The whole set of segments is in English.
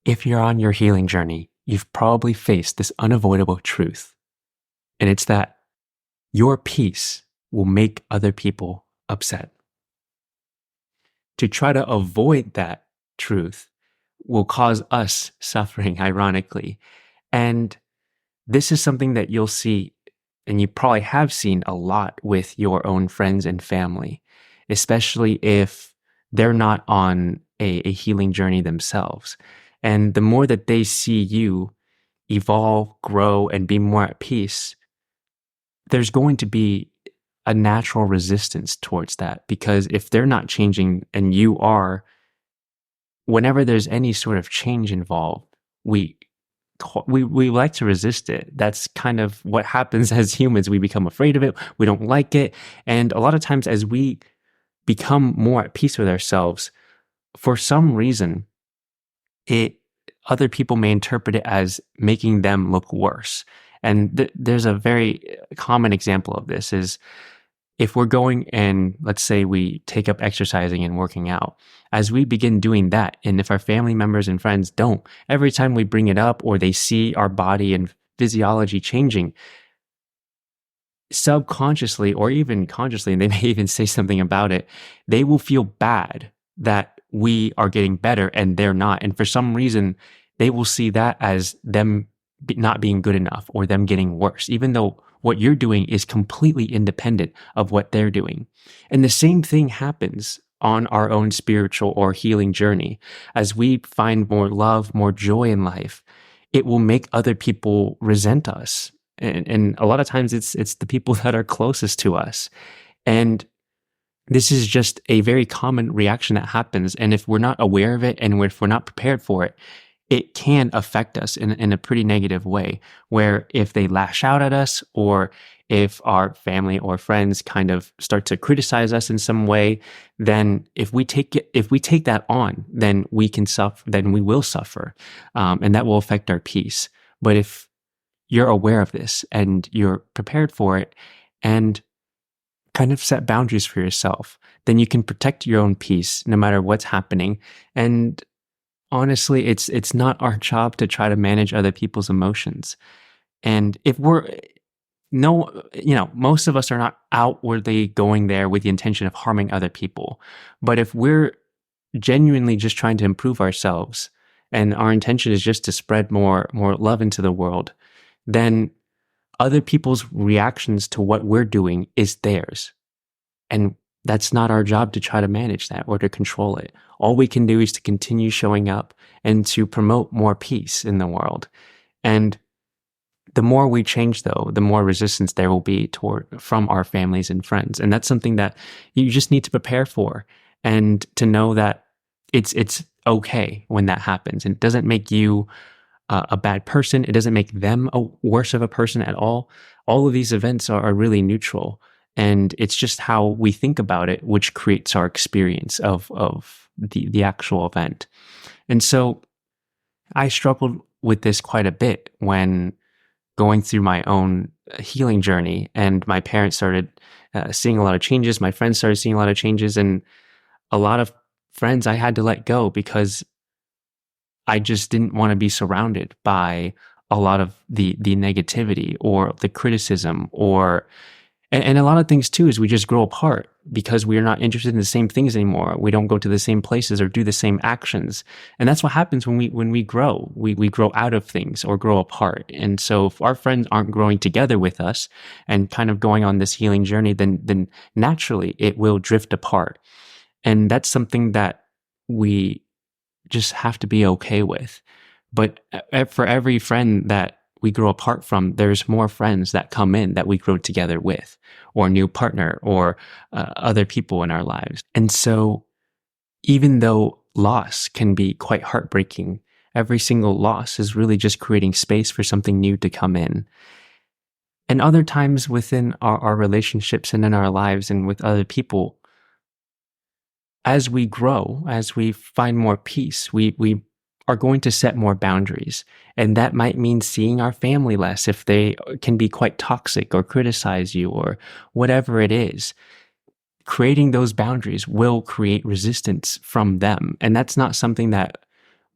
If you're on your healing journey, you've probably faced this unavoidable truth, and it's that your peace will make other people upset. To try to avoid that truth will cause us suffering, ironically. And this is something that you'll see, and you probably have seen a lot with your own friends and family, especially if they're not on a healing journey themselves. And the more that they see you evolve, grow, and be more at peace, there's going to be a natural resistance towards that. Because if they're not changing and you are, whenever there's any sort of change involved, we like to resist it. That's kind of what happens as humans. We become afraid of it. We don't like it. And a lot of times as we become more at peace with ourselves, for some reason, other people may interpret it as making them look worse. And there's a very common example of this is if we're going and let's say we take up exercising and working out, as we begin doing that, and if our family members and friends don't, every time we bring it up or they see our body and physiology changing, subconsciously or even consciously, and they may even say something about it, they will feel bad that we are getting better and they're not. And for some reason, they will see that as them not being good enough or them getting worse, even though what you're doing is completely independent of what they're doing. And the same thing happens on our own spiritual or healing journey. As we find more love, more joy in life, it will make other people resent us. And a lot of times it's the people that are closest to us. And this is just a very common reaction that happens. And if we're not aware of it and if we're not prepared for it, it can affect us in a pretty negative way, where if they lash out at us or if our family or friends kind of start to criticize us in some way, then if we take that on, then we can suffer, then we will suffer. And that will affect our peace. But if you're aware of this and you're prepared for it and kind of set boundaries for yourself, then you can protect your own peace no matter what's happening. And honestly, it's not our job to try to manage other people's emotions. And if most of us are not outwardly going there with the intention of harming other people. But if we're genuinely just trying to improve ourselves and our intention is just to spread more love into the world, then other people's reactions to what we're doing is theirs. And that's not our job to try to manage that or to control it. All we can do is to continue showing up and to promote more peace in the world. And the more we change, though, the more resistance there will be from our families and friends. And that's something that you just need to prepare for and to know that it's okay when that happens. And it doesn't make you a bad person. It doesn't make them a worse of a person at all. All of these events are really neutral. And it's just how we think about it, which creates our experience of the actual event. And so I struggled with this quite a bit when going through my own healing journey, and my parents started seeing a lot of changes. My friends started seeing a lot of changes, and a lot of friends I had to let go because I just didn't want to be surrounded by a lot of the negativity or the criticism and a lot of things too is we just grow apart because we are not interested in the same things anymore. We don't go to the same places or do the same actions. And that's what happens when we grow. We grow out of things or grow apart. And so if our friends aren't growing together with us and kind of going on this healing journey, then naturally it will drift apart. And that's something that we just have to be okay with. But for every friend that we grow apart from, there's more friends that come in that we grow together with, or a new partner, or other people in our lives. And so even though loss can be quite heartbreaking, every single loss is really just creating space for something new to come in. And other times within our relationships and in our lives and with other people, as we grow, as we find more peace, we are going to set more boundaries. And that might mean seeing our family less if they can be quite toxic or criticize you or whatever it is. Creating those boundaries will create resistance from them. And that's not something that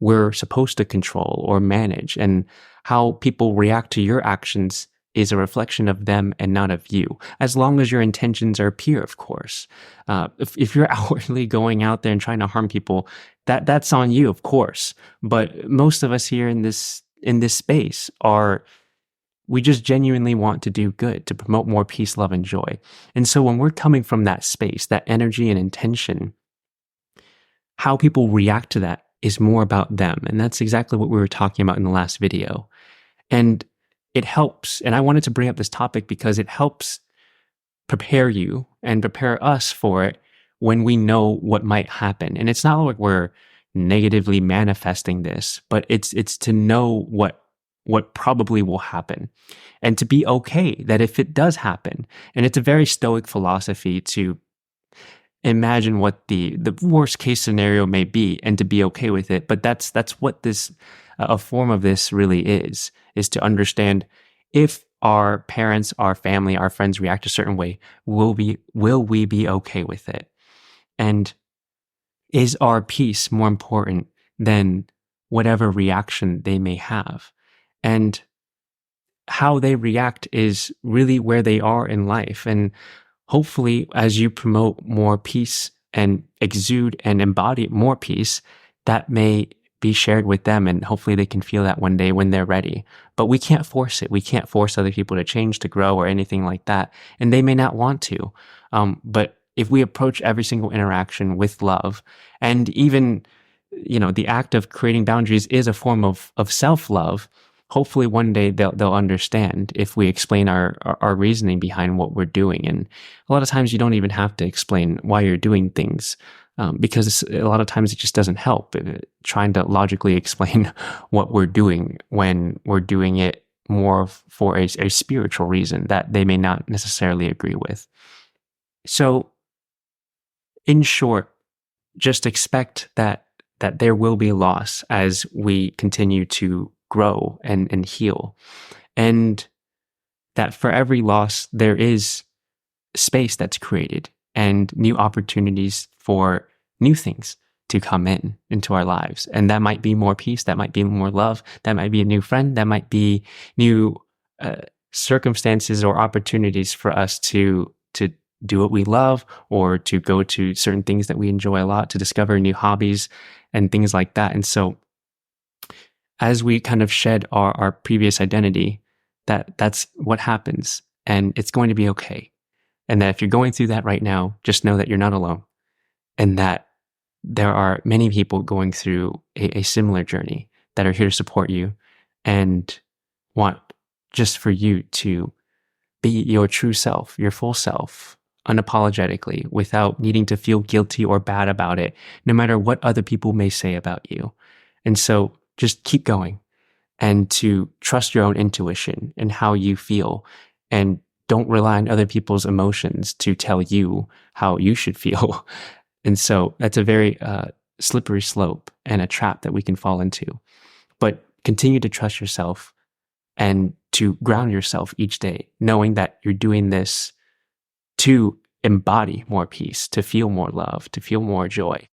we're supposed to control or manage. And how people react to your actions is a reflection of them and not of you, as long as your intentions are pure, of course. If you're outwardly going out there and trying to harm people, that's on you, of course. But most of us here in this space we just genuinely want to do good, to promote more peace, love, and joy. And so when we're coming from that space, that energy and intention, how people react to that is more about them. And that's exactly what we were talking about in the last video. And it helps. And I wanted to bring up this topic because it helps prepare you and prepare us for it when we know what might happen. And it's not like we're negatively manifesting this, but it's to know what probably will happen and to be okay that if it does happen. And it's a very stoic philosophy to imagine what the worst case scenario may be and to be okay with it. But that's what this a form of this really is to understand, if our parents, our family, our friends react a certain way, will we be okay with it? And is our peace more important than whatever reaction they may have? And how they react is really where they are in life. And hopefully, as you promote more peace and exude and embody more peace, that may be shared with them, and hopefully they can feel that one day when they're ready. But we can't force it. We can't force other people to change, to grow, or anything like that. And they may not want to. But if we approach every single interaction with love, and even, the act of creating boundaries is a form of self-love, hopefully one day they'll understand if we explain our reasoning behind what we're doing. And a lot of times you don't even have to explain why you're doing things, because a lot of times it just doesn't help trying to logically explain what we're doing when we're doing it more for a spiritual reason that they may not necessarily agree with. So in short, just expect that there will be loss as we continue to grow and heal. And that for every loss, there is space that's created and new opportunities for new things to come into our lives. And that might be more peace, that might be more love, that might be a new friend, that might be new circumstances or opportunities for us to do what we love, or to go to certain things that we enjoy a lot, to discover new hobbies and things like that. And so as we kind of shed our previous identity, that's what happens, and it's going to be okay. And that if you're going through that right now, just know that you're not alone, and that there are many people going through a similar journey that are here to support you and want just for you to be your true self, your full self, unapologetically, without needing to feel guilty or bad about it, no matter what other people may say about you. And so just keep going, and to trust your own intuition and how you feel, and don't rely on other people's emotions to tell you how you should feel. And so that's a very slippery slope and a trap that we can fall into. But continue to trust yourself and to ground yourself each day, knowing that you're doing this to embody more peace, to feel more love, to feel more joy.